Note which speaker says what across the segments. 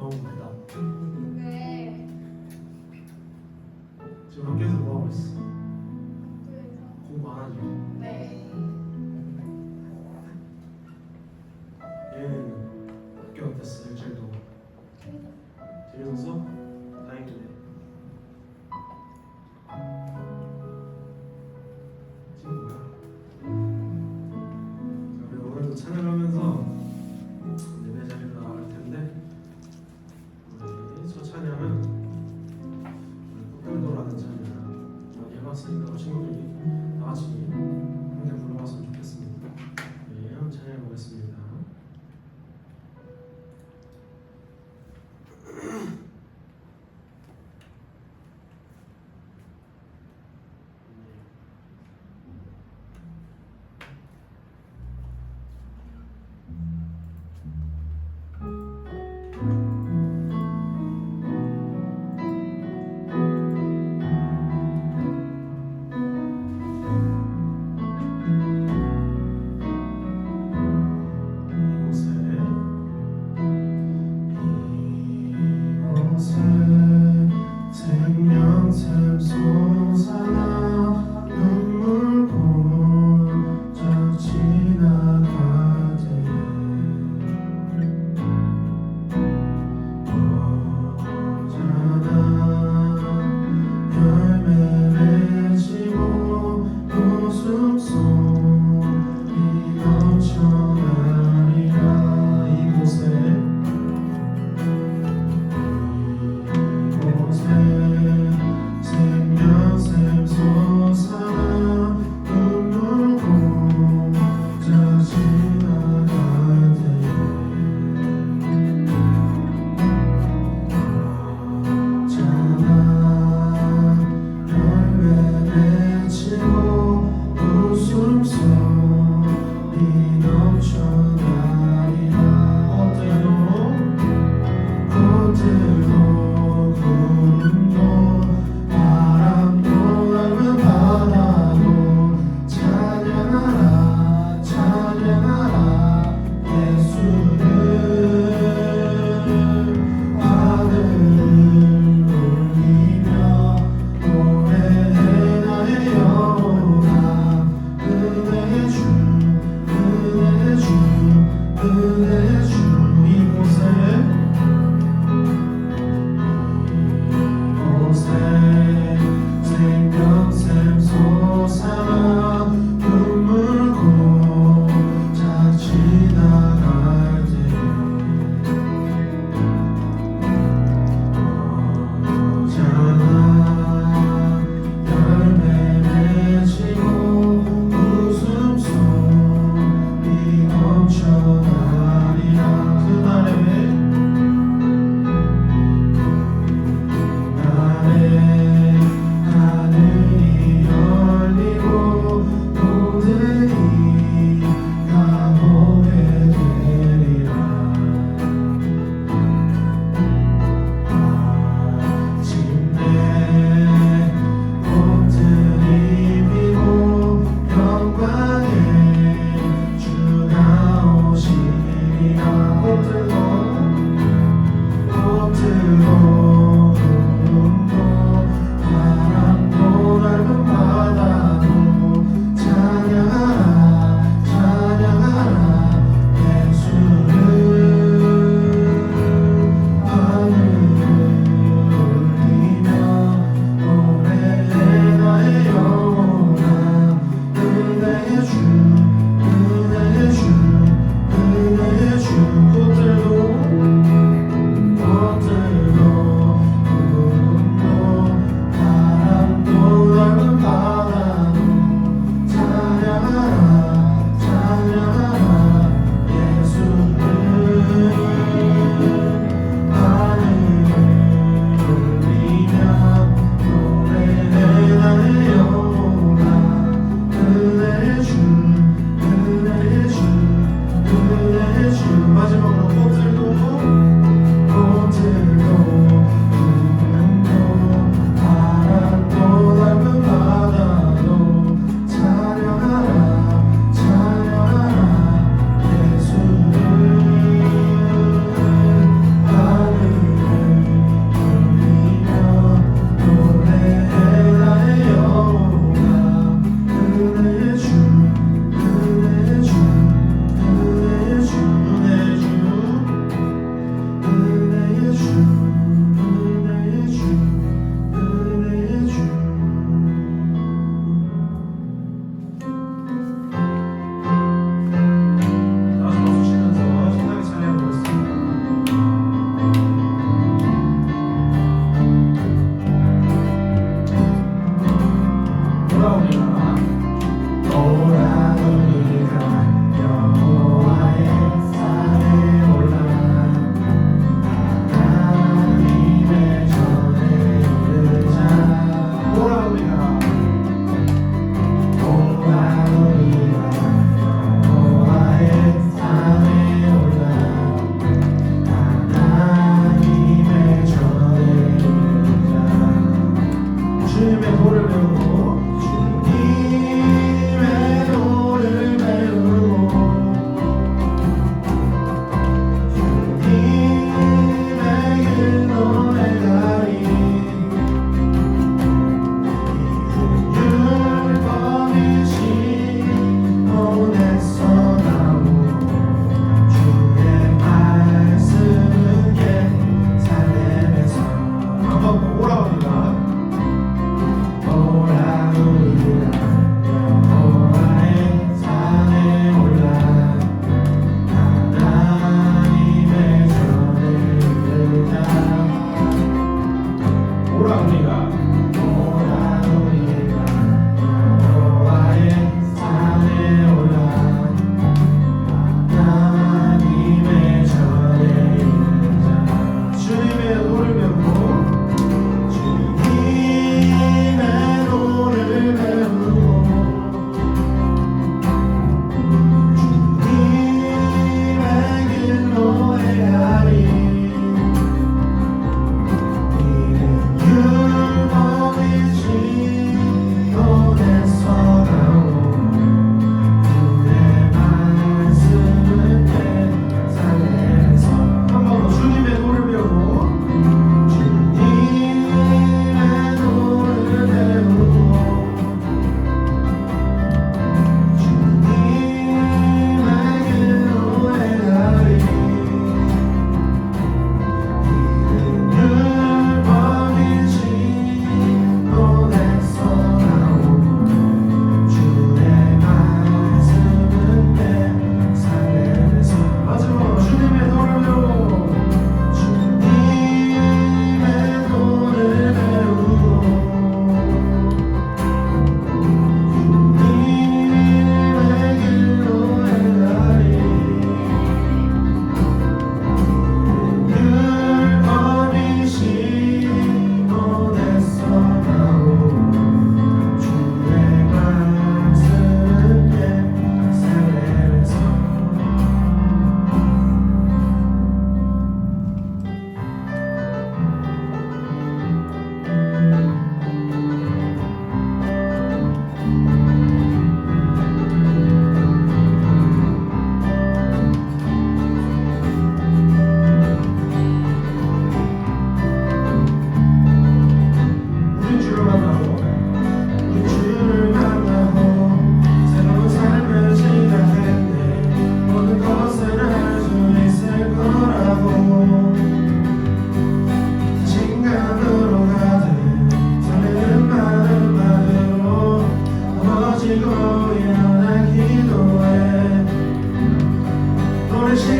Speaker 1: 배다.
Speaker 2: 네.
Speaker 1: 지금 학교에서 뭐 하고 있어?
Speaker 2: 학교에서.
Speaker 1: 공부 안 하지?
Speaker 2: 네.
Speaker 1: 얘는 학교 어땠어? 일주일 동안 재밌었어? 다행이네. 지금 뭐야? 자, 우리 오늘도 찬양하면서 예배 자리로 나갈 텐데 우리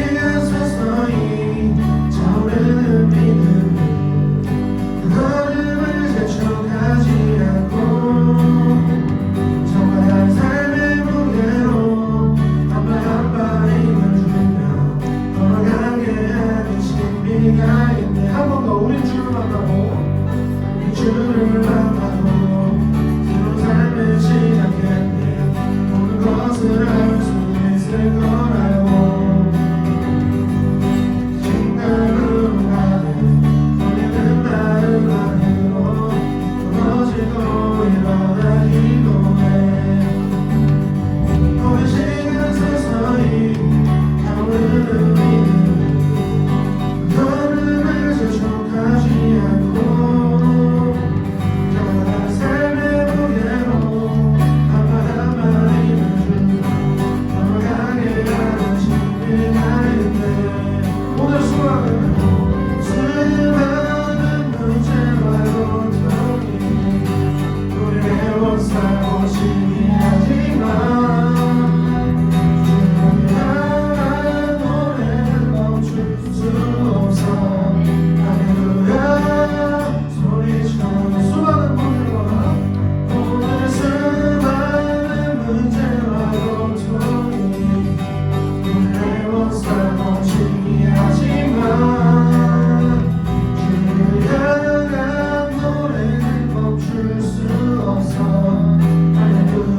Speaker 1: 시간 서서히 차오르는 믿음 걸음을 재촉하지 않고 정말 삶의 무게로 한 힘을 주며 걸어가게 하는 신비가 있네. 한 번 더 우리 주를 만나고 우리 주를 만나고 새로운 삶을 시작했네. 모든 것을 할 수 있을 거라고 생각으로 가는 떨리는 마음 안으로 무너지고 일어나 기도해. 오랜 시간 서서히 타오르는 믿음 걸음을 재촉하지 않고 정말 삶의 무게로 한발 힘을 주고 걸어가게 하는 신비가 있네. 오늘 수많은 문제와 고통이 우리 매워 살고 싶긴 하지만 주를 향한 노래는 멈출 수 없어. 할렐루야 소리쳐. 수많은 문제와 오늘 수많은 문제와 고통이 우리 매워 살고 싶긴 하지만 주를 향한 노래는 멈출 수 없어. 할렐루야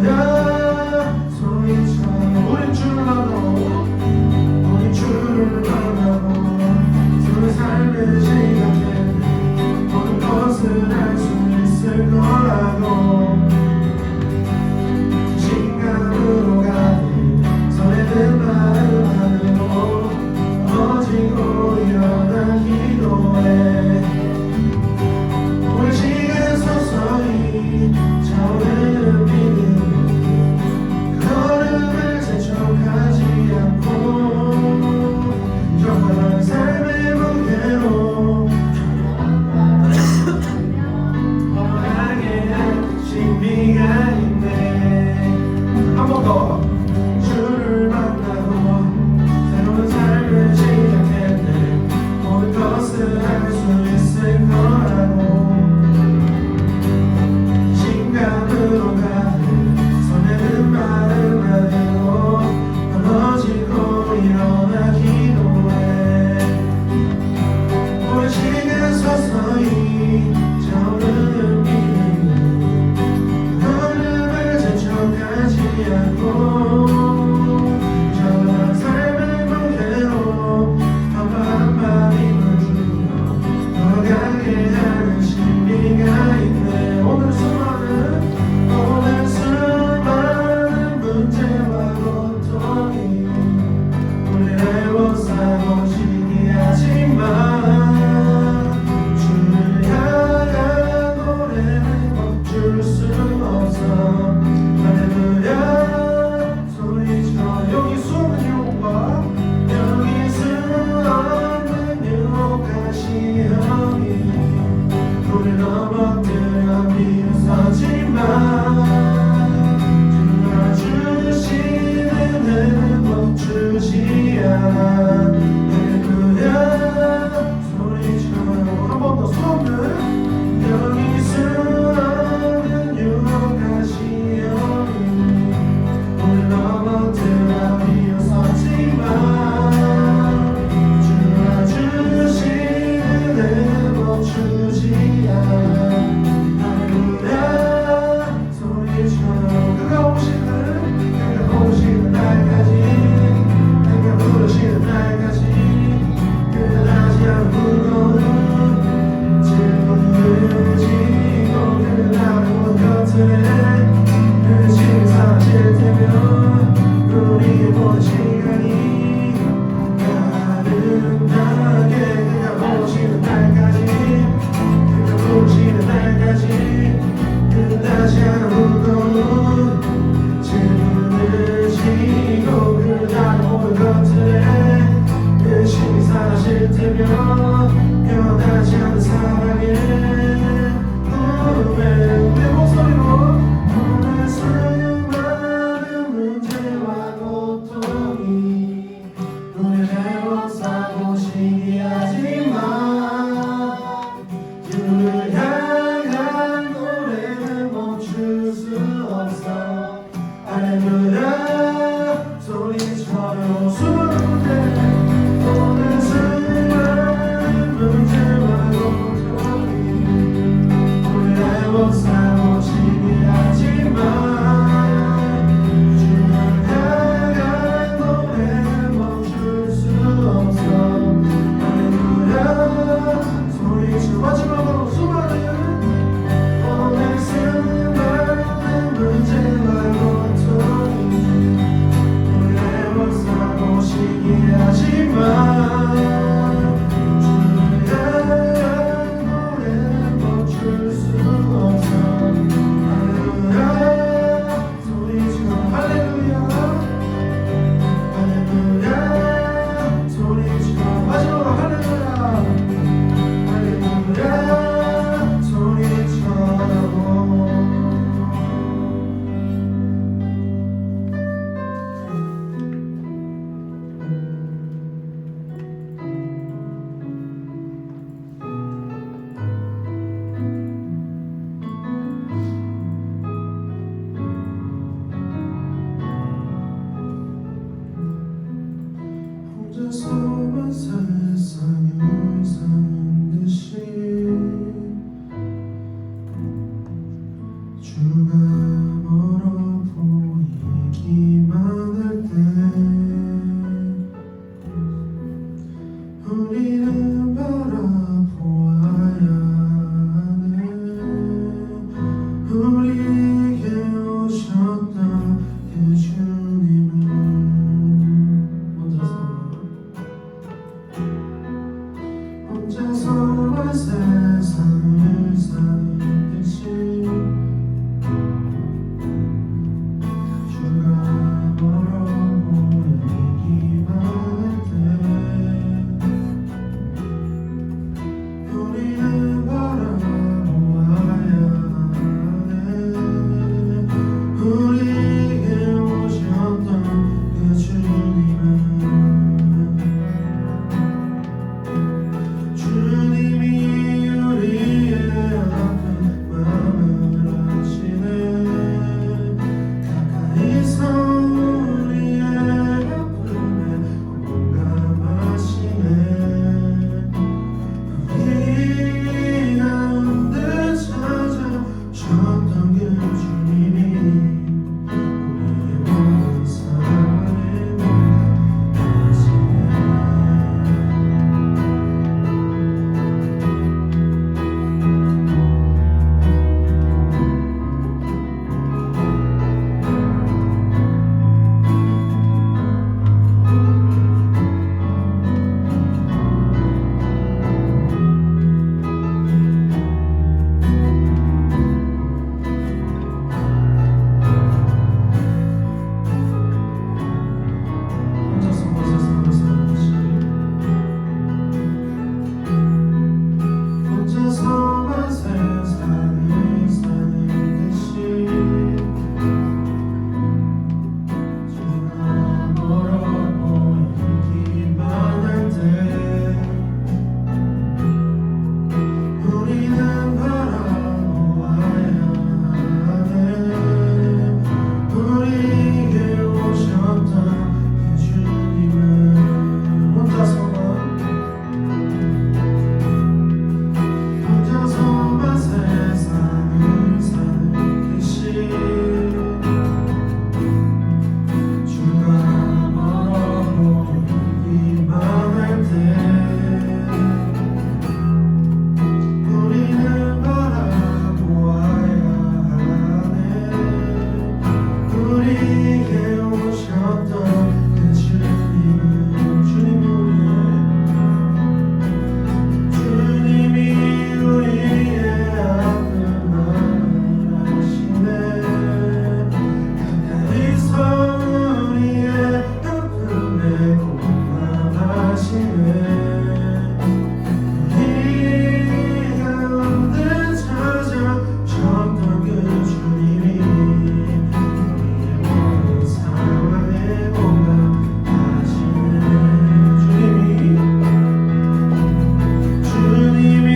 Speaker 1: 혼자서만 세상을 사는 듯이 주가 멀어 보이기만 할 때 우리는 바라보아야 하네. 우리에게 오셨던 그 주님은 혼자서만 세상을 사는 듯이 주가 멀어 보이기만 할 때 우리는 바라보아야 하네. 우리에게 오셨던 그 주님은 주님이 우리의 아픈 마음을 아시네. 가까이서 우리의 아픔에 공감하시네. 우리 가운데 찾아오셨던 그 주님이 우리의 모든 사랑에 공감하시네. 혼자서만 세상을 사는 듯이 혼자서만 세상을 사는 듯이 주가 멀어 보이기만 할 때 우리는 바라보아야 하네. 우리에게 오셨던 그 주님은 혼자서만 세상을 사는 듯이 주가 멀어 보이기만 할 때 우리는 바라보아야 하네. 우리에게 오셨던 그 주님은 주님이 우리의 아픈 마음을 아시네. 가까이서 우리의 아픔에 공감하시네. 우리 가운데 찾아오셨던 그 주님이 우리의 모든 상황에 공감하시네. 주님이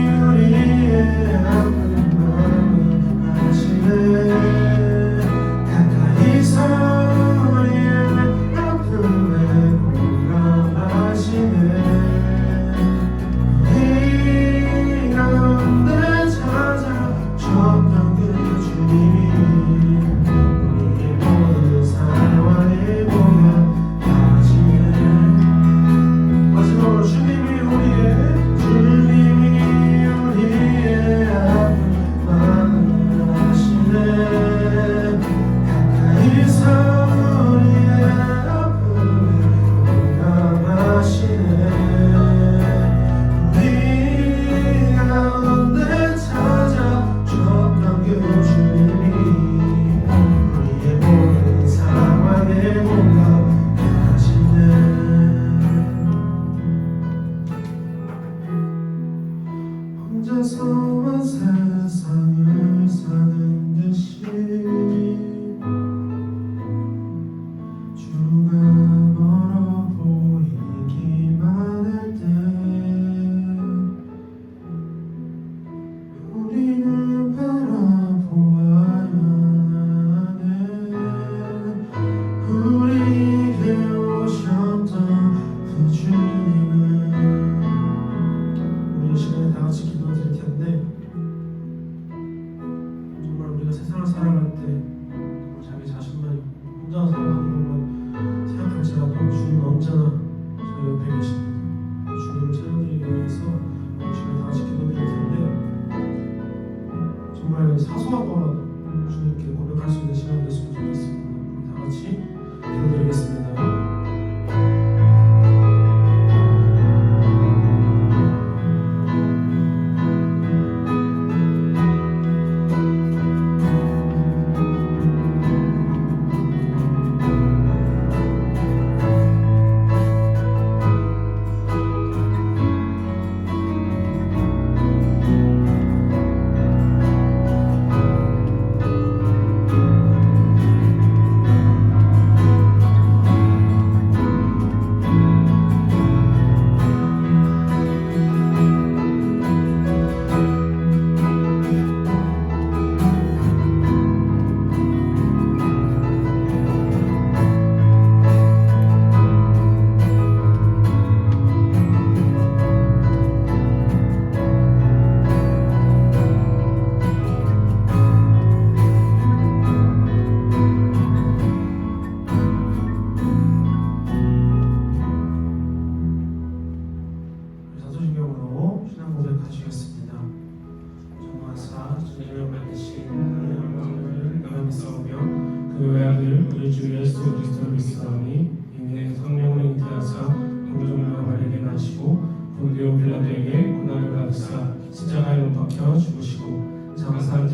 Speaker 1: 우리의 아픈 마음을 아시네. 가까이서 우리의 아픔에 공감하시네.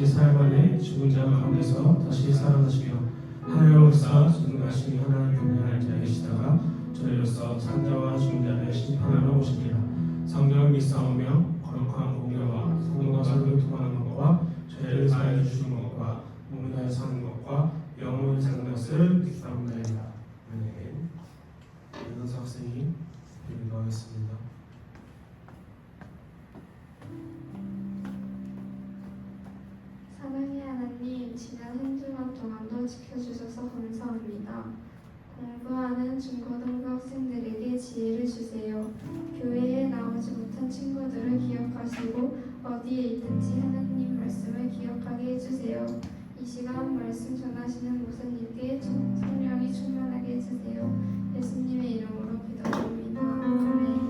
Speaker 1: 사흘 만에 죽은 자 가운데서 다시 살아나시며 하늘로서 전능하신 하나님 분의 앉아 계시다가 저희로서 산자와 죽은 자를 심판하러 오시리라. 성경을 믿사오며 거룩한 공회와 성도가 설교 통하는 것과 죄를 사하여 주시는 것과 몸을 다해 사는 것과 영원히 사는 것을 믿사옵나이다. 아멘. 이현서 학생이 기도하겠습니다.
Speaker 2: 사랑의 하나님, 지난 한 주간 동안도 지켜주셔서 감사합니다. 공부하는 중고등부 학생들에게 지혜를 주세요. 교회에 나오지 못한 친구들을 기억하시고 어디에 있든지 하나님 말씀을 기억하게 해주세요. 이 시간 말씀 전하시는 목사님께 성령이 충만하게 해주세요. 예수님의 이름으로 기도드립니다. 아멘.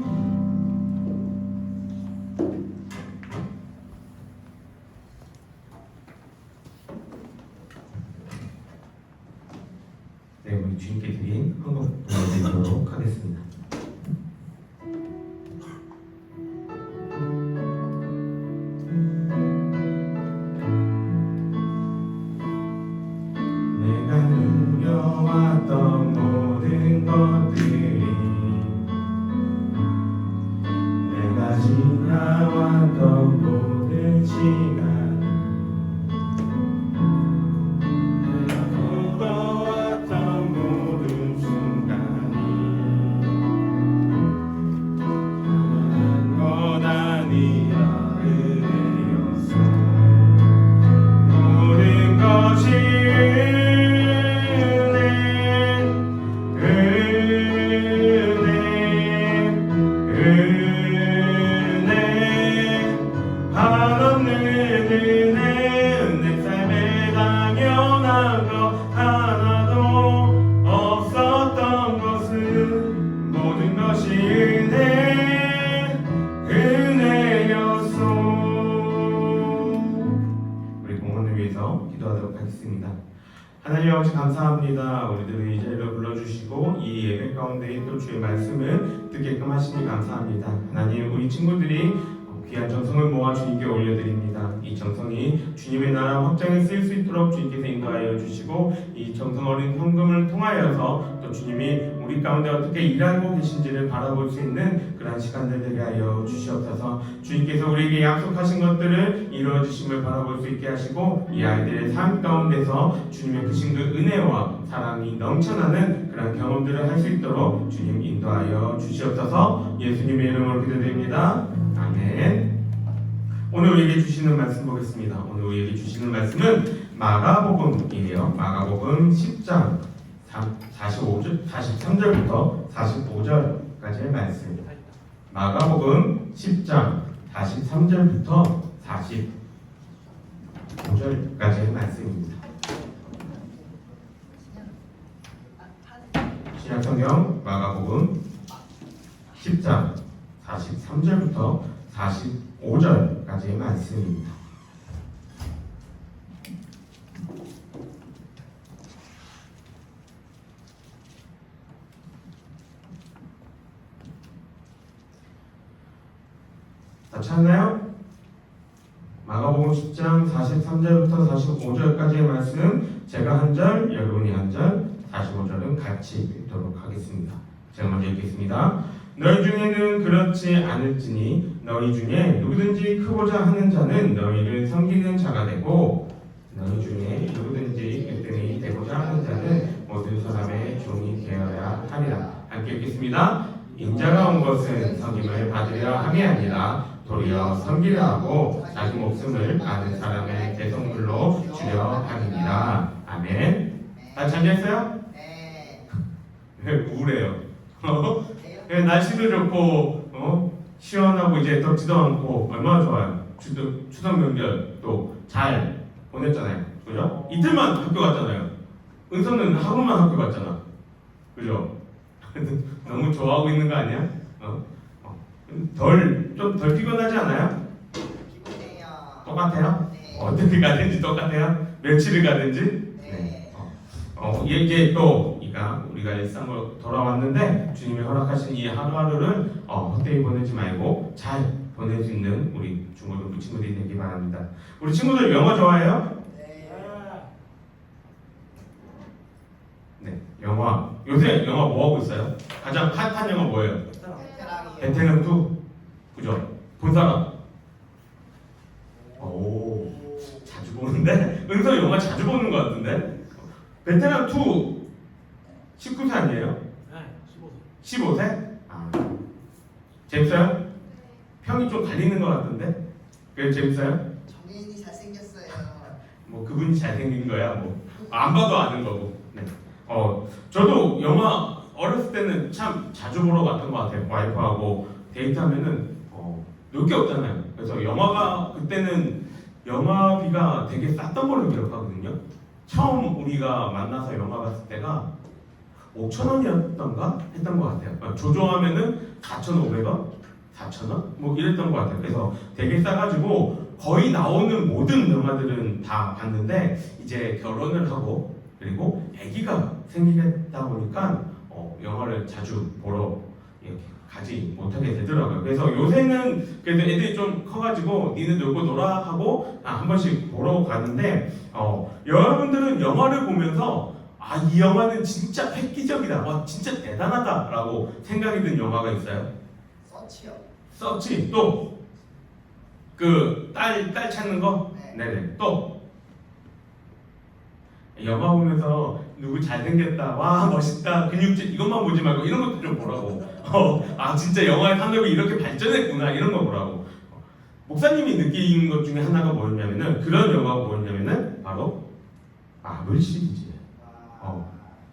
Speaker 3: 네, 우리 주님께 드린 헌금 보내드리도록 하겠습니다. 내가 누려왔던 모든 것들이 내가 지나왔던 모든 시간 걸어왔던 모든 순간이 것 아니라 은혜였어. 모든 것이 은혜 한없는 은혜 내 삶에 당연한 것 하나도 없었던 것은 모든 것이 은혜였어. 우리 공헌을 위해서 기도하도록 하겠습니다. 하나님 아버지 감사합니다. 우리들을 이 자리로 불러주시고 이 예배 가운데 또 주의 말씀을 듣게끔 하시니 감사합니다. 하나님, 우리 친구들이 귀한 정성을 모아 주님께 올려드립니다. 이 정성이 주님의 나라 확장에 쓰일 수 있도록 주님께서 인도하여 주시고 이 정성 어린 헌금을 통하여서 또 주님이 우리 가운데 어떻게 일하고 계신지를 바라볼 수 있는 그러한 시간들 되게 하여 주시옵소서. 주님께서 우리에게 약속하신 것들을 이루어 주심을 바라볼 수 있게 하시고 이 아이들의 삶 가운데서 주님의 크신 그 은혜와 사랑이 넘쳐나는 그런 경험들을 할 수 있도록 주님 인도하여 주시옵소서. 예수님의 이름으로 기도드립니다. 아멘. 오늘 우리에게 주시는 말씀 보겠습니다. 오늘 우리에게 주시는 말씀은 마가복음이에요. 마가복음 10장 43절부터 45절까지의 말씀. 마가복음 10장 43절부터 45절까지의 말씀입니다. 신약성경 마가복음 10장 43절부터 45절까지의 말씀입니다. 다 찾나요? 마가복음 10장 43절부터 45절까지의 말씀, 제가 한 절, 여러분이 한 절, 45절은 같이 읽도록 하겠습니다. 제가 먼저 읽겠습니다. 너희 중에는 그렇지 않을지니 너희 중에 누구든지 크고자 하는 자는 너희를 섬기는 자가 되고 너희 중에 누구든지 으뜸이 되고자 하는 자는 모든 사람의 종이 되어야 하리라. 함께 읽겠습니다. 인자가 온 것은 섬김을 받으려 함이 아니라 도리어 섬기려 하고 자기 목숨을 많은 사람의 대성물로 주려 함이니라. 아멘. 다 잠겼어요? 왜 우울해요? 날씨도 좋고 시원하고 이제 덥지도 않고 얼마나 좋아요. 추석 명절 또 잘 보냈잖아요. 그죠? 이틀만 학교 갔잖아요. 은서는 하루만 학교 갔잖아. 그죠? 너무 좋아하고 있는 거 아니야? 좀 덜 피곤하지 않아요?
Speaker 4: 기분해요.
Speaker 3: 똑같아요?
Speaker 4: 네.
Speaker 3: 어떻게 가든지 똑같아요? 며칠을 가든지?
Speaker 4: 네.
Speaker 3: 이제 또 우리가 일상으로 돌아왔는데 주님이 허락하신 이 하루하루를 헛되이 보내지 말고 잘 보낼 수 있는 우리 중고등부 친구들이 되기 바랍니다. 우리 친구들 영어 좋아해요? 네, 영화. 요새 영화 뭐 하고 있어요? 가장 핫한 영화 뭐예요? 베테랑 2. 그죠? 본 사람? 오, 자주 보는데? 은서 영화 자주 보는 것 같은데? 베테랑 2 19세 아니에요?
Speaker 1: 네,
Speaker 3: 15세? 아, 재밌어요? 평이 좀 갈리는 것 같은데? 그래 재밌어요?
Speaker 4: 정인이 잘생겼어요.
Speaker 3: 뭐 그분이 잘생긴 거야 뭐 안 봐도 아는 거고. 네. 저도 영화 어렸을 때는 참 자주 보러 갔던 것 같아요. 와이프하고 데이트하면은 놀 게 없잖아요. 그래서 영화가 그때는 영화비가 되게 쌌던 걸로 기억하거든요. 처음 우리가 만나서 영화 봤을 때가 5,000원이었던가 했던 것 같아요. 조정하면은 4,500원, 4,000원 뭐 이랬던 것 같아요. 그래서 되게 싸가지고 거의 나오는 모든 영화들은 다 봤는데 이제 결혼을 하고 그리고 아기가 생기다 보니까 영화를 자주 보러 이렇게 가지 못하게 되더라고요. 그래서 요새는 그래도 애들이 좀 커가지고 니네 놀고 놀아 하고 한 번씩 보러 가는데 여러분들은 영화를 보면서 이 영화는 진짜 획기적이다, 진짜 대단하다라고 생각이 든 영화가 있어요?
Speaker 4: 서치요.
Speaker 3: 서치. 또 그 딸 찾는 거?
Speaker 4: 네.
Speaker 3: 네네. 또 영화 보면서 누구 잘생겼다, 와 멋있다, 근육질 이것만 보지 말고 이런 것도 좀 보라고. 진짜 영화의 산업이 이렇게 발전했구나 이런 거 보라고. 목사님이 느낀 것 중에 하나가 뭐였냐면은 그런 영화가 뭐였냐면은 바로 마블 시리즈예요.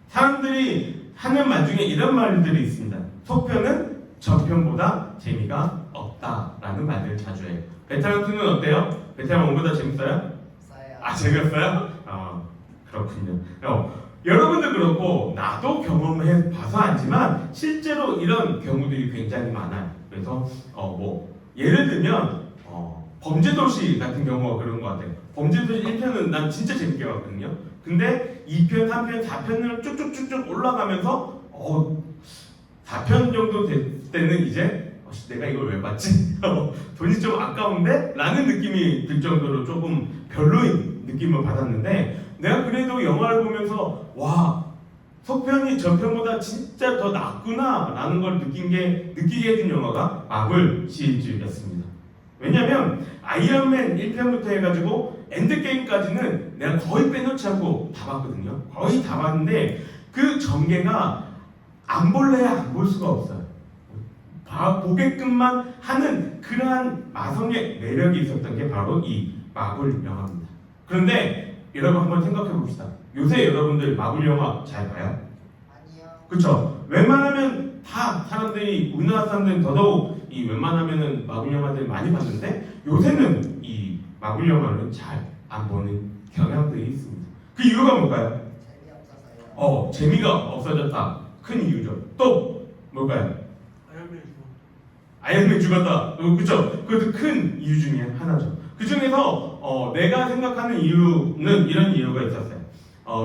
Speaker 3: 사람들이 하는 말 중에 이런 말들이 있습니다. 속편은 전편보다 재미가 없다라는 말들을 자주 해요. 베테랑 2는 어때요? 베테랑 1보다 재밌어요?
Speaker 4: 없어요.
Speaker 3: 재밌어요? 그렇군요. 여러분도 그렇고 나도 경험해 봐서 알지만 실제로 이런 경우들이 굉장히 많아요. 그래서 뭐 예를 들면 범죄도시 같은 경우가 그런 것 같아요. 범죄도시 1편은 난 진짜 재밌게 봤거든요. 근데 2편, 3편, 4편을 쭉쭉쭉쭉 올라가면서 4편 정도 될 때는 이제 내가 이걸 왜 봤지? 돈이 좀 아까운데? 라는 느낌이 들 정도로 조금 별로인 느낌을 받았는데 내가 그래도 영화를 보면서 와 속편이 전편보다 진짜 더 낫구나 라는 걸 느끼게 해준 영화가 마블 시리즈였습니다. 왜냐면 아이언맨 1편부터 해가지고 엔드게임까지는 내가 거의 빼놓지 않고 다 봤거든요. 거의 다 봤는데 그 전개가 안 볼래야 안 볼 수가 없어요. 보게끔만 하는 그러한 마성의 매력이 있었던 게 바로 이 마블 영화입니다. 그런데 여러분 한번 생각해 봅시다. 요새 여러분들 마블 영화 잘 봐요?
Speaker 4: 아니요.
Speaker 3: 그쵸? 웬만하면 다 사람들이 우리나라 사람들은 더더욱 이 웬만하면은 마블 영화들 많이 봤는데 요새는 이 마블 영화를 잘 안 보는 경향들이 있습니다. 그 이유가 뭘까요?
Speaker 4: 재미없어서요.
Speaker 3: 재미가 없어졌다. 큰 이유죠. 또 뭘까요? 아이언맨 죽었다. 그쵸? 그것도 큰 이유 중에 하나죠. 그 중에서 내가 생각하는 이유는 이런 이유가 있었어요.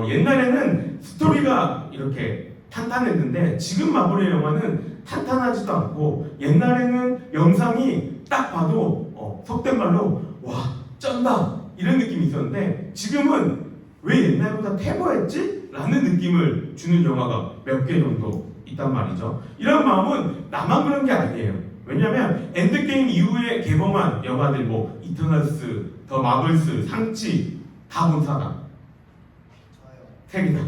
Speaker 3: 옛날에는 스토리가 이렇게 탄탄했는데 지금 마블의 영화는 탄탄하지도 않고 옛날에는 영상이 딱 봐도 속된 말로 와 쩐다 이런 느낌이 있었는데 지금은 왜 옛날보다 퇴보했지? 라는 느낌을 주는 영화가 몇 개 정도 있단 말이죠. 이런 마음은 나만 그런 게 아니에요. 왜냐면 엔드게임 이후에 개봉한 영화들 뭐 이터널스, 더 마블스, 상치 다 본 사람
Speaker 4: 저요.
Speaker 3: 3개다.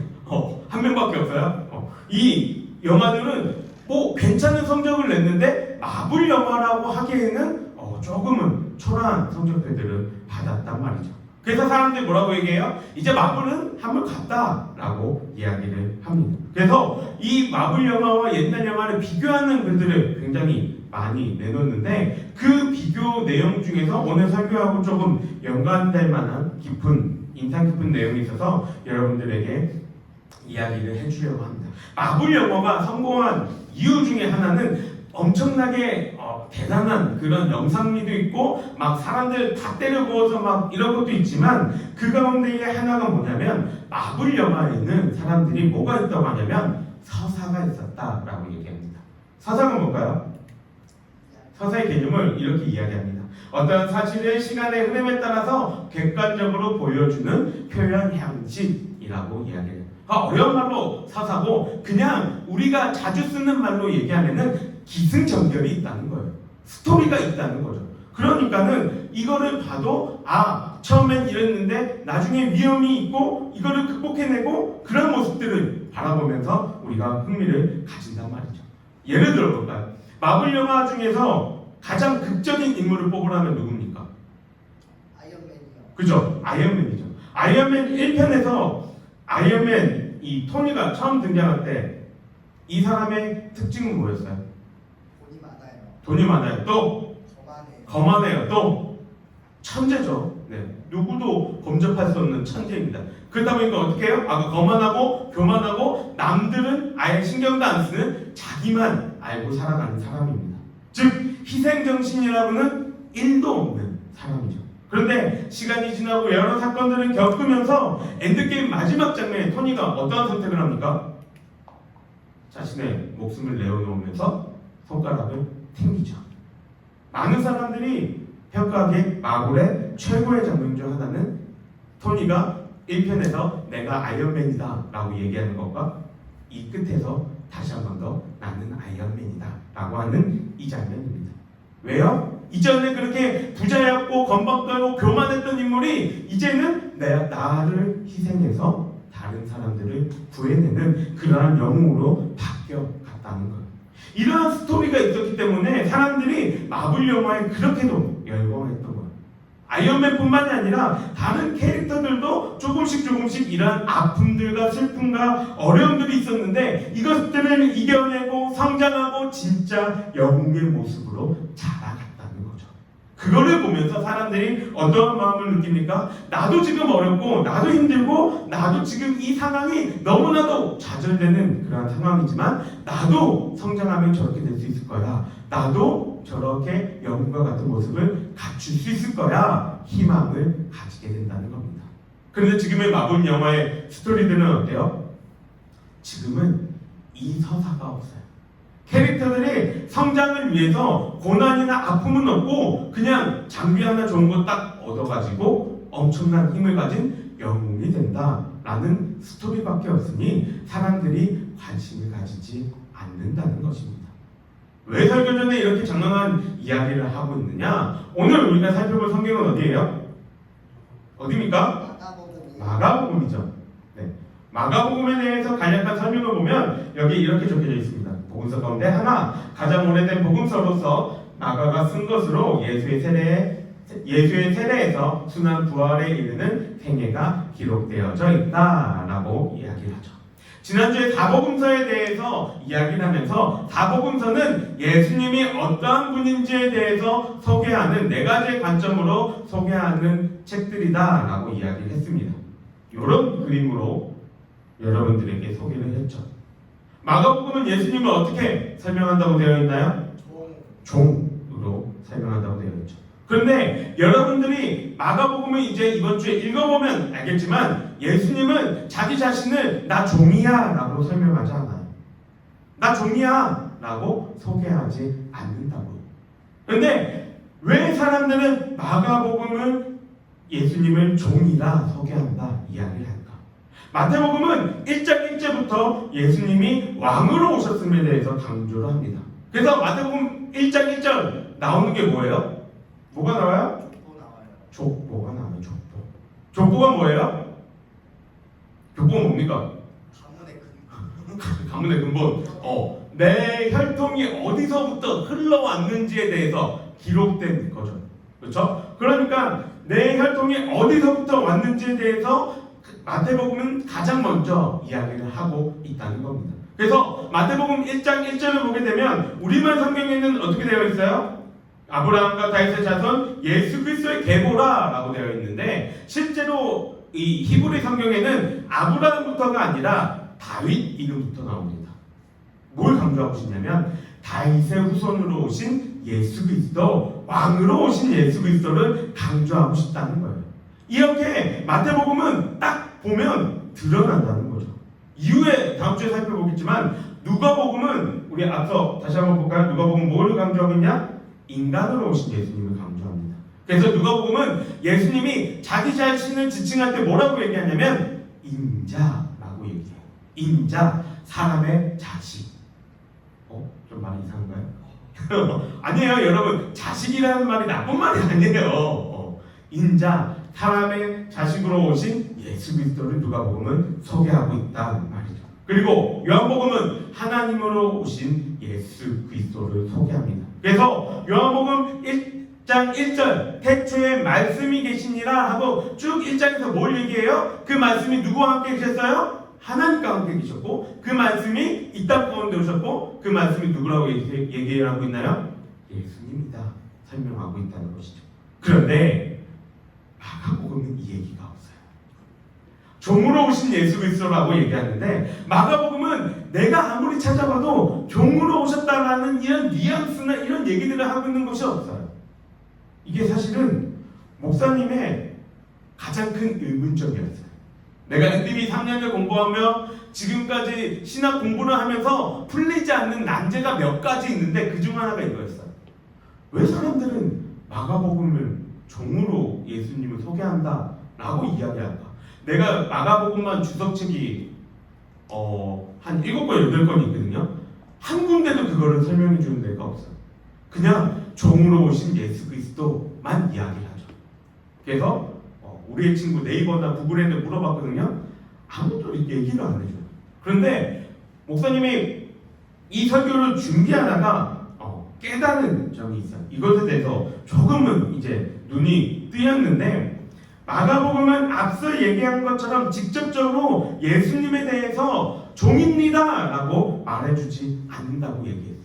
Speaker 3: 한 명밖에 없어요. 이 영화들은 뭐 괜찮은 성적을 냈는데 마블 영화라고 하기에는 조금은 초라한 성적표들을 받았단 말이죠. 그래서 사람들이 뭐라고 얘기해요? 이제 마블은 한물 갔다라고 이야기를 합니다. 그래서 이 마블 영화와 옛날 영화를 비교하는 글들을 굉장히 많이 내놓는데 그 비교 내용 중에서 오늘 설교하고 조금 연관될 만한 인상 깊은 내용이 있어서 여러분들에게 이야기를 해주려고 합니다. 마블 영화가 성공한 이유 중에 하나는 엄청나게 대단한 그런 영상미도 있고 막 사람들 다 때려 부어서 막 이런 것도 있지만 그 가운데에 하나가 뭐냐면 마블 영화에 있는 사람들이 뭐가 있다고 하냐면 서사가 있었다라고 얘기합니다. 서사가 뭘까요? 서사의 개념을 이렇게 이야기합니다. 어떤 사실의 시간의 흐름에 따라서 객관적으로 보여주는 표현 형식이라고 이야기해요. 어려운 말로 서사고 그냥 우리가 자주 쓰는 말로 얘기하면은 기승전결이 있다는 거예요. 스토리가 있다는 거죠. 그러니까는 이거를 봐도 처음엔 이랬는데 나중에 위험이 있고 이거를 극복해내고 그런 모습들을 바라보면서 우리가 흥미를 가진단 말이죠. 예를 들어볼까요? 마블 영화 중에서 가장 극적인 인물을 뽑으라면 누굽니까?
Speaker 4: 아이언맨이요.
Speaker 3: 그죠? 아이언맨이죠. 아이언맨 1편에서 아이언맨 이 토니가 처음 등장할 때 이 사람의 특징은 뭐였어요?
Speaker 4: 돈이 많아요.
Speaker 3: 돈이 많아요. 또
Speaker 4: 거만해요.
Speaker 3: 거만해요. 또 천재죠. 네. 누구도 범접할 수 없는 천재입니다. 그러다 보니까 어떻게 해요? 거만하고 교만하고 남들은 아예 신경도 안 쓰는 자기만 알고 살아가는 사람입니다. 즉 희생정신이라고는 1도 없는 사람이죠. 그런데 시간이 지나고 여러 사건들을 겪으면서 엔드게임 마지막 장면에 토니가 어떠한 선택을 합니까? 자신의 목숨을 내어놓으면서 손가락을 튕기죠. 많은 사람들이 평가하기에 마블의 최고의 장면 중 하나는 토니가 1편에서 내가 아이언맨이다 라고 얘기하는 것과 이 끝에서 다시 한 번 더 나는 아이언맨이다 라고 하는 이 장면입니다. 왜요? 이전에 그렇게 부자였고 건방지고 교만했던 인물이 이제는 나를 희생해서 다른 사람들을 구해내는 그러한 영웅으로 바뀌어갔다는 거예요. 이러한 스토리가 있었기 때문에 사람들이 마블 영화에 그렇게도 열광했던 거예요. 아이언맨뿐만이 아니라 다른 캐릭터들도 조금씩 이러한 아픔들과 슬픔과 어려움들이 있었는데 이것들을 이겨내고 성장하고 진짜 영웅의 모습으로 자라갔다는 거죠. 그거를 보면서 사람들이 어떠한 마음을 느낍니까? 나도 지금 어렵고 나도 힘들고 나도 지금 이 상황이 너무나도 좌절되는 그런 상황이지만 나도 성장하면 저렇게 될 수 있을 거야. 나도 저렇게 영웅과 같은 모습을 갖출 수 있을 거야. 희망을 가지게 된다는 겁니다. 그런데 지금의 마블 영화의 스토리들은 어때요? 지금은 이 서사가 없어요. 캐릭터들이 성장을 위해서 고난이나 아픔은 없고 그냥 장비 하나 좋은 거 딱 얻어가지고 엄청난 힘을 가진 영웅이 된다라는 스토리밖에 없으니 사람들이 관심을 가지지 않는다는 것입니다. 왜 설교전에 이렇게 장황한 이야기를 하고 있느냐? 오늘 우리가 살펴볼 성경은 어디예요? 어디입니까? 마가복음이죠. 네. 마가복음에 대해서 간략한 설명을 보면 여기 이렇게 적혀져 있습니다. 복음서 가운데 하나, 가장 오래된 복음서로서 마가가 쓴 것으로 예수의 세례에서 순환 부활에 이르는 생애가 기록되어져 있다라고 이야기를 하죠. 지난주에 사복음서에 대해서 이야기를 하면서 사복음서는 예수님이 어떠한 분인지에 대해서 소개하는 네 가지의 관점으로 소개하는 책들이다라고 이야기를 했습니다. 이런 그림으로 여러분들에게 소개를 했죠. 마가복음은 예수님을 어떻게 설명한다고 되어 있나요? 종으로 설명한다고 되어 있죠. 그런데 여러분들이 마가복음을 이제 이번 주에 읽어보면 알겠지만 예수님은 자기 자신을 나 종이야 라고 설명하지 않아요. 나 종이야 라고 소개하지 않는다고요. 그런데 왜 사람들은 마가복음을 예수님을 종이라 소개한다 이야기를 할까? 마태복음은 1장 1절부터 예수님이 왕으로 오셨음에 대해서 강조를 합니다. 그래서 마태복음 1장 1절 나오는 게 뭐예요? 뭐가 나와요? 족보가 나와요. 족보. 족보가 뭐예요? 족보가 뭡니까? 가문의 근본. 내 혈통이 어디서부터 흘러왔는지에 대해서 기록된 거죠. 그렇죠? 그러니까 내 혈통이 어디서부터 왔는지에 대해서 마태복음은 가장 먼저 이야기를 하고 있다는 겁니다. 그래서 마태복음 1장 1절을 보게 되면 우리말 성경에는 어떻게 되어 있어요? 아브라함과 다윗의 자손 예수 그리스도의 계보라라고 되어 있는데 실제로 이 히브리 성경에는 아브라함부터가 아니라 다윗 이름부터 나옵니다. 뭘 강조하고 싶냐면 다윗의 후손으로 오신 예수 그리스도, 왕으로 오신 예수 그리스도를 강조하고 싶다는 거예요. 이렇게 마태복음은 딱 보면 드러난다는 거죠. 이후에 다음 주에 살펴보겠지만 누가복음은 우리 앞서 다시 한번 볼까요? 누가복음 뭘 강조하고 있냐? 인간으로 오신 예수님을 강조합니다. 그래서 누가복음은 예수님이 자기 자신을 지칭할 때 뭐라고 얘기하냐면 인자라고 얘기해요. 인자, 사람의 자식. 좀 말이 이상한가요? 아니에요, 여러분. 자식이라는 말이 나쁜 말이 아니에요. 인자, 사람의 자식으로 오신 예수 그리스도를 누가복음은 소개하고 있다는 말이죠. 그리고 요한복음은 하나님으로 오신 예수 그리스도를 소개합니다. 그래서 요한복음 1장 1절 태초에 말씀이 계시니라 하고 쭉 1장에서 뭘 얘기해요? 그 말씀이 누구와 함께 계셨어요? 하나님과 함께 계셨고 그 말씀이 이 땅 가운데 오셨고 그 말씀이 누구라고 얘기를 하고 있나요? 예수님이다 설명하고 있다는 것이죠. 그런데 마가복음은 이 얘기가 없어요. 종으로 오신 예수 그리스도라고 얘기하는데 마가복음은 내가 아무리 찾아봐도 종으로 오셨다라는 이런 뉘앙스나 이런 얘기들을 하고 있는 것이 없어요. 이게 사실은 목사님의 가장 큰 의문점이었어요. 내가 NDB 3년을 공부하며 지금까지 신학 공부를 하면서 풀리지 않는 난제가 몇 가지 있는데 그중 하나가 이거였어요. 왜 사람들은 마가복음을 종으로 예수님을 소개한다 라고 이야기할까? 내가 마가복음만 주석책이 한 7권, 8권 있거든요. 한 군데도 그거를 설명해 주는 데가 없어요. 그냥 종으로 오신 예수 그리스도만 이야기를 하죠. 그래서 우리의 친구 네이버나 구글에도 물어봤거든요. 아무도 얘기를 안 해줘요. 그런데 목사님이 이 설교를 준비하다가 깨달은 점이 있어요. 이것에 대해서 조금은 이제 눈이 뜨였는데 마가복음은 앞서 얘기한 것처럼 직접적으로 예수님에 대해서 종입니다 라고 말해주지 않는다고 얘기했어요.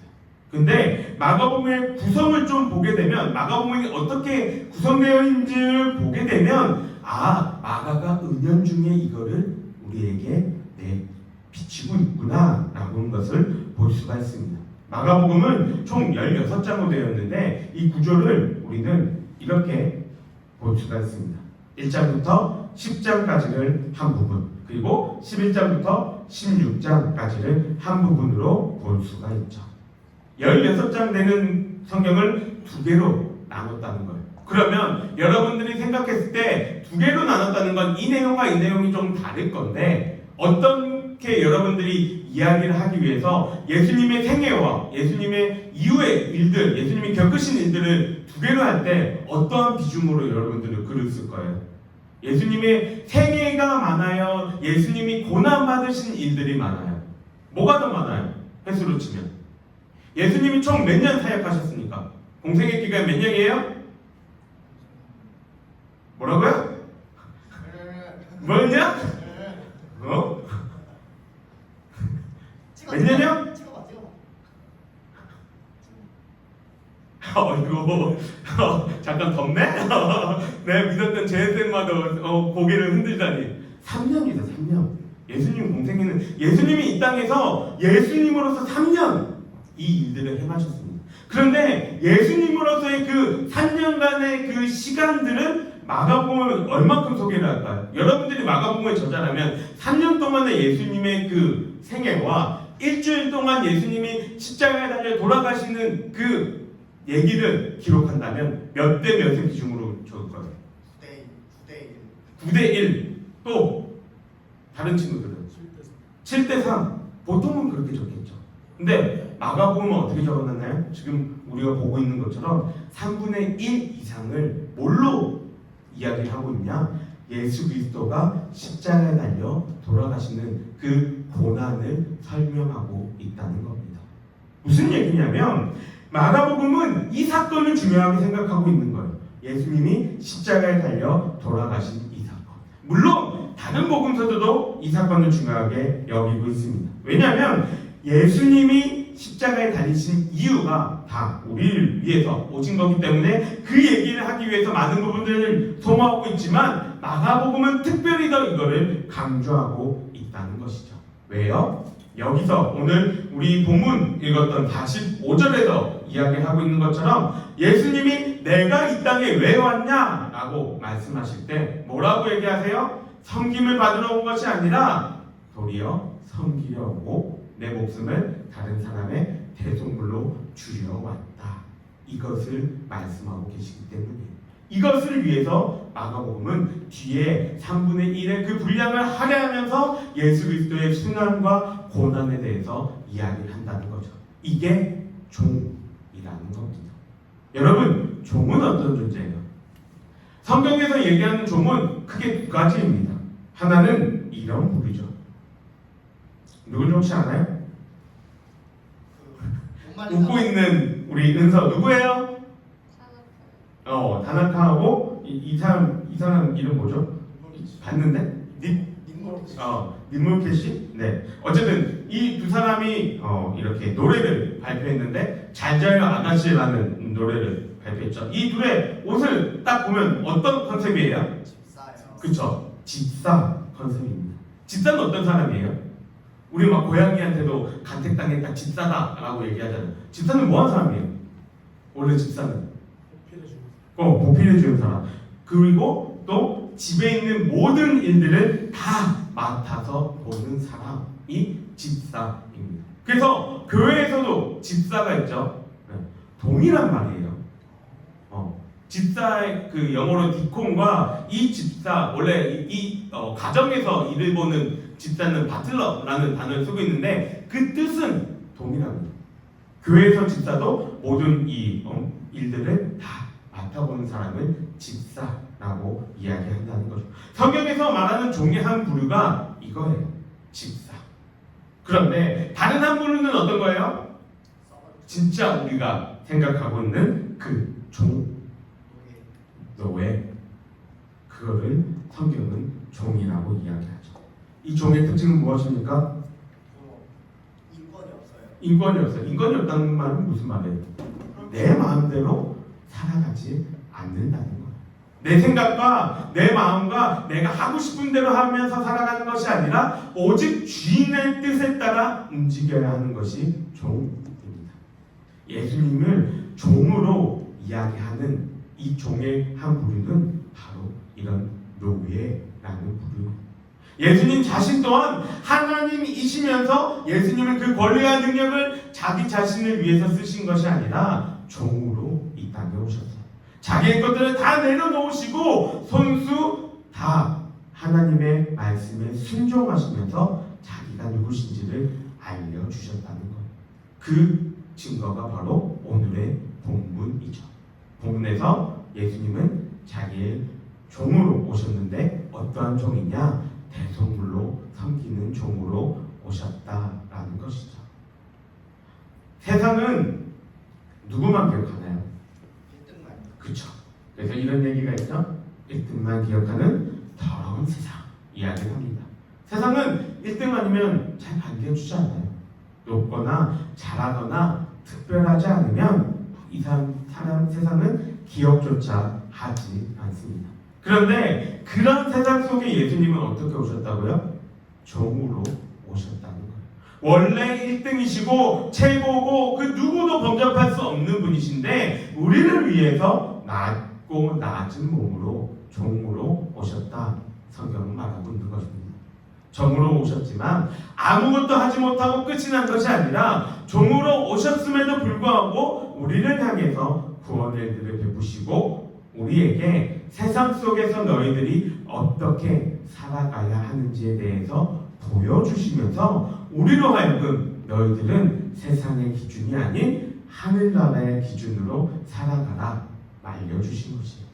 Speaker 3: 근데 마가복음의 구성을 좀 보게 되면 마가복음이 어떻게 구성되어 있는지를 보게 되면 마가가 은연중에 이거를 우리에게 비치고 있구나 라고 하는 것을 볼 수가 있습니다. 마가복음은 총 16장으로 되어 있는데 이 구조를 우리는 이렇게 볼 수가 있습니다. 1장부터 10장까지를 한 부분, 그리고 11장부터 16장까지를 한 부분으로 볼 수가 있죠. 16장 되는 성경을 두 개로 나눴다는 거예요. 그러면 여러분들이 생각했을 때 두 개로 나눴다는 건 이 내용과 이 내용이 좀 다를 건데 어떻게 여러분들이 이야기를 하기 위해서 예수님의 생애와 예수님의 이후의 일들, 예수님이 겪으신 일들을 두 개로 할 때 어떠한 비중으로 여러분들은 글을 쓸 거예요? 예수님의 생애가 많아요? 예수님이 고난받으신 일들이 많아요? 뭐가 더 많아요? 횟수로 치면 예수님이 총 몇 년 사역하셨습니까? 공생의 기간 몇 년이에요? 뭐라고요? 뭐냐? 몇 년이요? 이거 잠깐 덥네? 내가 믿었던 제쌤마도 고개를 흔들다니 3년이다 3년. 예수님 공생에는 예수님이 이 땅에서 예수님으로서 3년 이 일들을 행하셨습니다. 그런데 예수님으로서의 그 3년간의 그 시간들은 마가복음을 얼마큼 소개를 할까요? 여러분들이 마가복음의 저자라면 3년 동안의 예수님의 그 생애와 일주일 동안 예수님이 십자가에 달려 돌아가시는 그 얘기를 기록한다면 몇 대 몇의 비중으로 적을 거예요? 9대 1. 또 다른 친구들은 7대 3. 보통은 그렇게 적겠죠. 근데 마가복음은 어떻게 적어놨나요? 지금 우리가 보고 있는 것처럼 3분의 1 이상을 뭘로 이야기를 하고 있냐? 예수 그리스도가 십자가에 달려 돌아가시는 그 고난을 설명하고 있다는 겁니다. 무슨 얘기냐면 마가복음은 이 사건을 중요하게 생각하고 있는 거예요. 예수님이 십자가에 달려 돌아가신 이 사건. 물론 다른 복음서들도 이 사건을 중요하게 여기고 있습니다. 왜냐하면 예수님이 십자가에 달리신 이유가 다 우리를 위해서 오신 거기 때문에 그 얘기를 하기 위해서 많은 부분들을 소모하고 있지만 마가복음은 특별히 더 이거를 강조하고 있다는 것이죠. 왜요? 여기서 오늘 우리 본문 읽었던 45절에서 이야기하고 있는 것처럼 예수님이 내가 이 땅에 왜 왔냐? 라고 말씀하실 때 뭐라고 얘기하세요? 섬김을 받으러 온 것이 아니라 도리어 섬기려고 내 목숨을 다른 사람의 대속물로 주려 왔다. 이것을 말씀하고 계시기 때문이에요. 이것을 위해서 마가복음은 뒤에 3분의 1의 그 분량을 할애하면서 예수 그리스도의 순환과 고난에 대해서 이야기를 한다는 거죠. 이게 종이라는 겁니다. 여러분, 종은 어떤 존재예요? 성경에서 얘기하는 종은 크게 두 가지입니다. 하나는 이런 부류죠. 누군지 혹시 아나요? 웃고 있는 우리 은서 누구예요? 다나카하고 이 사람 이름 뭐죠? 봤는데? 닌몰캐시? 네. 어쨌든 이 두 사람이 이렇게 노래를 발표했는데 잘 자요 아가씨라는 노래를 발표했죠. 이 둘의 옷을 딱 보면 어떤 컨셉이에요?
Speaker 4: 집사요.
Speaker 3: 그쵸? 집사 컨셉입니다. 집사는 어떤 사람이에요? 우리 막 고양이한테도 간택당했다 집사다라고 얘기하잖아요. 집사는 뭐하는 사람이에요? 원래 집사는 보필해주는 사람. 그리고 또 집에 있는 모든 일들을 다 맡아서 보는 사람이 집사입니다. 그래서 교회에서도 집사가 있죠. 동일한 말이에요. 집사의 그 영어로 디콘과 이 집사, 원래 이 가정에서 일을 보는 집사는 바틀러라는 단어를 쓰고 있는데 그 뜻은 동일합니다. 교회에서 집사도 모든 이 일들을 다 맡아보는 사람을 집사라고 이야기한다는 거죠. 성경에서 말하는 종의 한 부류가 이거예요. 집사. 그런데 다른 한 부류는 어떤 거예요? 진짜 우리가 생각하고 있는 그 종, 노예. 그거를 성경은 종이라고 이야기하죠. 이 종의 특징은 무엇입니까?
Speaker 4: 인권이 없어요.
Speaker 3: 인권이 없어요. 인권이 없다는 말은 무슨 말이에요? 내 마음대로 살아가지 않는다는 거예요. 내 생각과 내 마음과 내가 하고 싶은 대로 하면서 살아가는 것이 아니라 오직 주인의 뜻에 따라 움직여야 하는 것이 종입니다. 예수님을 종으로 이야기하는 이 종의 한 부류는 바로 이런 노예라는 부류. 예수님 자신 또한 하나님이시면서 예수님은 그 권리와 능력을 자기 자신을 위해서 쓰신 것이 아니라 종으로 이 땅에 오셨어요. 자기의 것들을 다 내려놓으시고 손수 다 하나님의 말씀에 순종하시면서 자기가 누구신지를 알려주셨다는 거예요. 그 증거가 바로 오늘의 본문이죠. 본문에서 예수님은 자기의 종으로 오셨는데 어떠한 종이냐? 대속물로 섬기는 종으로 오셨다라는 것이죠. 세상은 누구만 기억하나요?
Speaker 4: 1등만.
Speaker 3: 그렇죠. 그래서 이런 얘기가 있죠. 1등만 기억하는 더러운 세상 이야기를 합니다. 세상은 1등 아니면 잘 반겨주지 않아요. 높거나 잘하거나 특별하지 않으면 이 세상은 기억조차 하지 않습니다. 그런데 그런 세상 속에 예수님은 어떻게 오셨다고요? 종으로 오셨다는 거예요. 원래 1등이시고 최고고 그 누구도 범접할 수 없는 분이신데 우리를 위해서 낮고 낮은 몸으로 종으로 오셨다. 성경은 말하고 있는 것입니다. 종으로 오셨지만 아무것도 하지 못하고 끝이 난 것이 아니라 종으로 오셨음에도 불구하고 우리를 향해서 구원의 일들을 베푸시고 우리에게 세상 속에서 너희들이 어떻게 살아가야 하는지에 대해서 보여주시면서 우리로 하여금 너희들은 세상의 기준이 아닌 하늘나라의 기준으로 살아가라 말려주신 것이에요.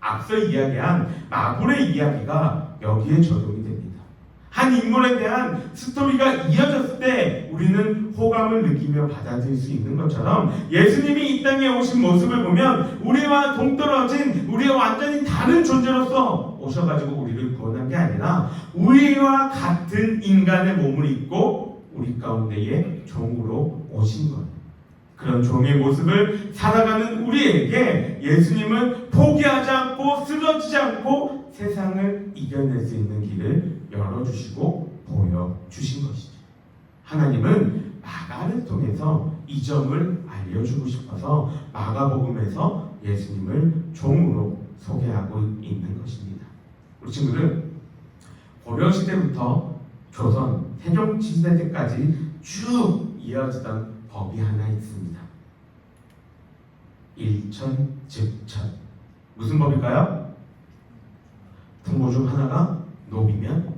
Speaker 3: 앞서 이야기한 마블의 이야기가 여기에 적용이 됩니다. 한 인물에 대한 스토리가 이어졌을 때 우리는 호감을 느끼며 받아들일 수 있는 것처럼 예수님이 이 땅에 오신 모습을 보면 우리와 동떨어진 우리와 완전히 다른 존재로서 오셔가지고 우리를 구원한 게 아니라 우리와 같은 인간의 몸을 입고 우리 가운데에 종으로 오신 거예요. 그런 종의 모습을 살아가는 우리에게 예수님은 포기하지 않고 쓰러지지 않고 세상을 이겨낼 수 있는 길을 열어주시고 보여주신 것이죠. 하나님은 마가를 통해서 이 점을 알려주고 싶어서 마가복음에서 예수님을 종으로 소개하고 있는 것입니다. 우리 친구들, 고려시대부터 조선, 세종시대 때까지 쭉 이어지던 법이 하나 있습니다. 일천즉천. 무슨 법일까요? 부모 중 하나가 노비면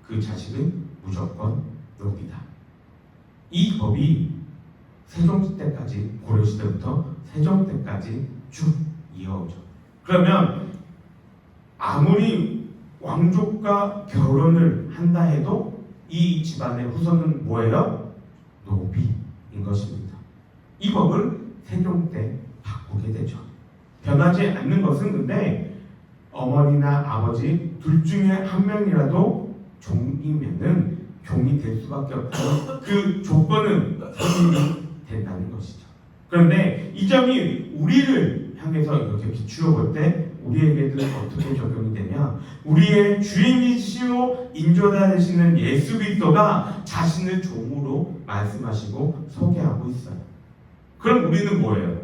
Speaker 3: 그 자식은 무조건 노비다. 이 법이 세종 때까지, 고려시대부터 세종 때까지 쭉 이어오죠. 그러면 아무리 왕족과 결혼을 한다 해도 이 집안의 후손은 뭐예요? 노비인 것입니다. 이 법을 세종 때 바꾸게 되죠. 변하지 않는 것은 근데 어머니나 아버지 둘 중에 한 명이라도 종이면은 종이 될 수밖에 없고 그 조건은 성인이 된다는 것이죠. 그런데 이 점이 우리를 향해서 이렇게 비추어 볼 때 우리에게도 어떻게 적용이 되냐? 우리의 주인이시오 인조다 되시는 예수 그리스도가 자신을 종으로 말씀하시고 소개하고 있어요. 그럼 우리는 뭐예요?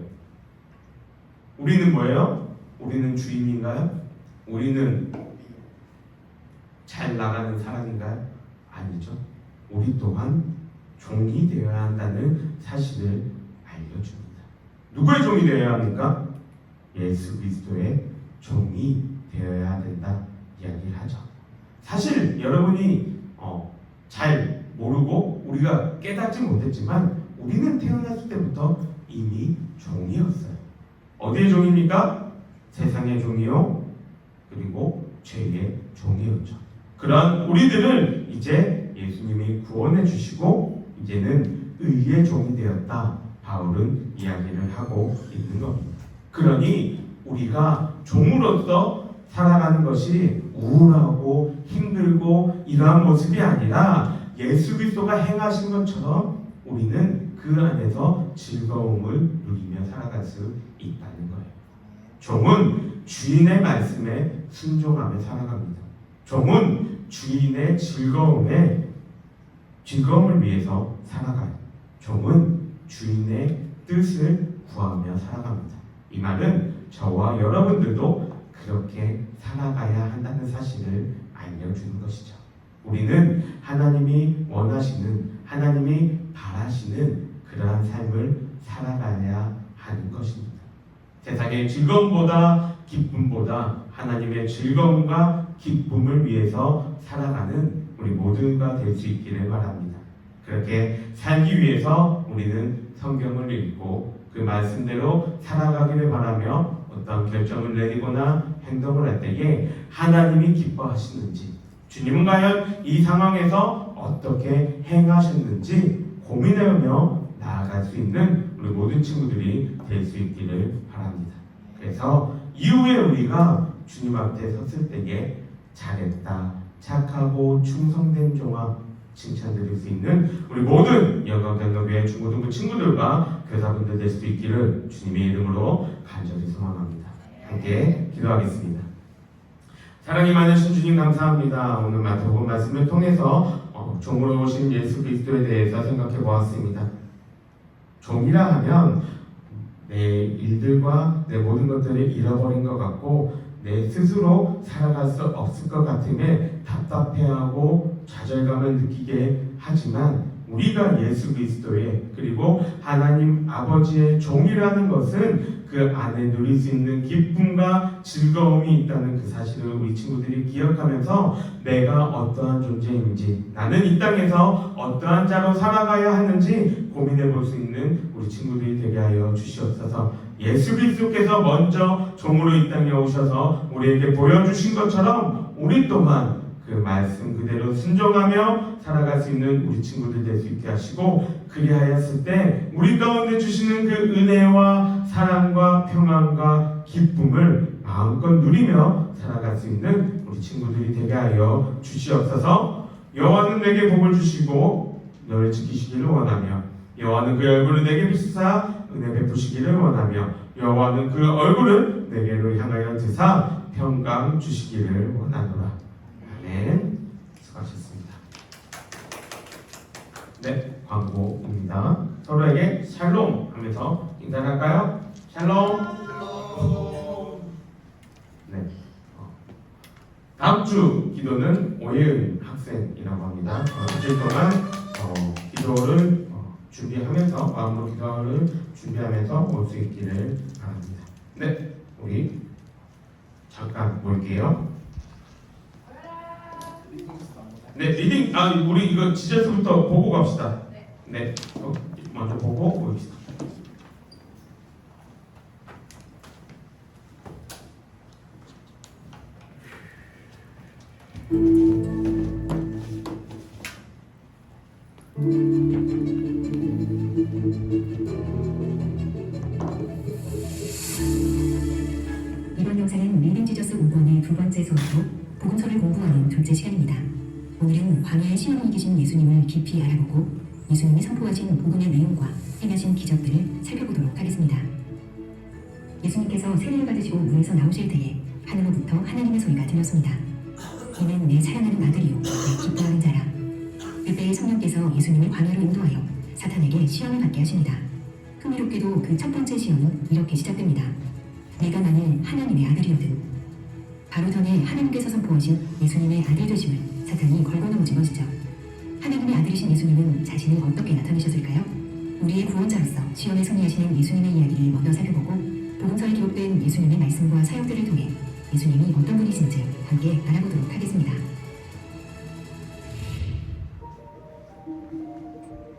Speaker 3: 우리는 뭐예요? 우리는 주인인가요? 우리는 잘 나가는 사람인가요? 아니죠. 우리 또한 종이 되어야 한다는 사실을 알려줍니다. 누구의 종이 되어야 합니까? 예수 그리스도의 종이 되어야 된다 이야기를 하죠. 사실 여러분이 잘 모르고 우리가 깨닫지 못했지만 우리는 태어났을 때부터 이미 종이었어요. 어디의 종입니까? 세상의 종이요, 그리고 죄의 종이었죠. 그런 우리들을 이제 예수님이 구원해 주시고 이제는 의의 종이 되었다, 바울은 이야기를 하고 있는 겁니다. 그러니 우리가 종으로서 살아가는 것이 우울하고 힘들고 이러한 모습이 아니라 예수 그리스도가 행하신 것처럼 우리는 그 안에서 즐거움을 누리며 살아갈 수 있다는 거예요. 종은 주인의 말씀에 순종하며 살아갑니다. 종은 주인의 즐거움을 위해서 살아가요. 종은 주인의 뜻을 구하며 살아갑니다. 이 말은 저와 여러분들도 그렇게 살아가야 한다는 사실을 알려주는 것이죠. 우리는 하나님이 원하시는, 하나님이 바라시는 그러한 삶을 살아가야 하는 것입니다. 세상의 즐거움보다 기쁨보다 하나님의 즐거움과 기쁨을 위해서 살아가는 우리 모두가 될 수 있기를 바랍니다. 그렇게 살기 위해서 우리는 성경을 읽고 그 말씀대로 살아가기를 바라며 어떤 결정을 내리거나 행동을 할 때에 하나님이 기뻐하시는지, 주님은 과연 이 상황에서 어떻게 행하셨는지 고민하며 나아갈 수 있는 우리 모든 친구들이 될 수 있기를 바랍니다. 그래서 이후에 우리가 주님 앞에 섰을 때에 잘했다, 착하고 충성된 종아 칭찬드릴 수 있는 우리 모든 영광장로교회 중고등부 친구들과 교사분들 될 수 있기를 주님의 이름으로 간절히 소망합니다. 함께 기도하겠습니다. 사랑이 많으신 주님 감사합니다. 오늘 마태복음 말씀을 통해서 종으로 오신 예수 그리스도에 대해서 생각해 보았습니다. 종이라 하면 내 일들과 내 모든 것들을 잃어버린 것 같고 내 스스로 살아갈 수 없을 것 같음에 답답해하고 좌절감을 느끼게 하지만 우리가 예수 그리스도의 그리고 하나님 아버지의 종이라는 것은 그 안에 누릴 수 있는 기쁨과 즐거움이 있다는 그 사실을 우리 친구들이 기억하면서 내가 어떠한 존재인지, 나는 이 땅에서 어떠한 자로 살아가야 하는지 고민해 볼 수 있는 우리 친구들이 되게 하여 주시옵소서. 예수 그리스도께서 먼저 종으로 이 땅에 오셔서 우리에게 보여주신 것처럼 우리 또한 그 말씀 그대로 순종하며 살아갈 수 있는 우리 친구들 될 수 있게 하시고, 그리하였을 때 우리 가운데 주시는 그 은혜와 사랑과 평안과 기쁨을 마음껏 누리며 살아갈 수 있는 우리 친구들이 되게 하여 주시옵소서. 여호와는 내게 복을 주시고 너를 지키시기를 원하며, 여호와는 그 얼굴을 내게 비추사 은혜 베푸시기를 원하며, 여호와는 그 얼굴을 내게로 향하여 드사 평강 주시기를 원하노라. 아멘. 수고하셨습니다. 네, 광고입니다. 서로에게 샬롬 하면서 인사할까요? 샬롬. 네. 다음 주 기도는 오예은 학생이라고 합니다. 일주일 동안 기도를 준비하면서 마음으로 기도를 준비하면서 올 수 있기를 바랍니다. 네, 우리 잠깐 볼게요. 네, 리딩. 우리 이거 지저스부터 보고 갑시다. 네, 먼저 보고 봅시다.
Speaker 5: 이번 영상은 리딩 지저스 5권의 두 번째 수업으로 복음서를 공부하는 둘째 시간입니다. 오늘은 광야의 시험이 이기신 예수님을 깊이 알아보고 예수님이 선포하신 복음의 내용과 행하신 기적들을 살펴보도록 하겠습니다. 예수님께서 세례를 받으시고 물에서 나오실 때에 하늘로부터 하나님의 소리가 들렸습니다. 이는 내 사랑하는 아들이요 내 기뻐하는 자라. 그때에 성령께서 예수님을 광야로 인도하여 사탄에게 시험을 받게 하십니다. 흥미롭게도 그 첫 번째 시험은 이렇게 시작됩니다. 내가 만일 하나님의 아들이거든. 바로 전에 하나님께서 선포하신 예수님의 아들 되심을 사탄이 걸고 넘어진 것이죠. 하나님의 아들이신 예수님은 자신을 어떻게 나타내셨을까요? 우리의 구원자로서 시험에 승리하시는 예수님의 이야기를 먼저 살펴보고 복음서에 기록된 예수님의 말씀과 사역들을 통해 예수님이 어떤 분이신지 함께 알아보도록 하겠습니다.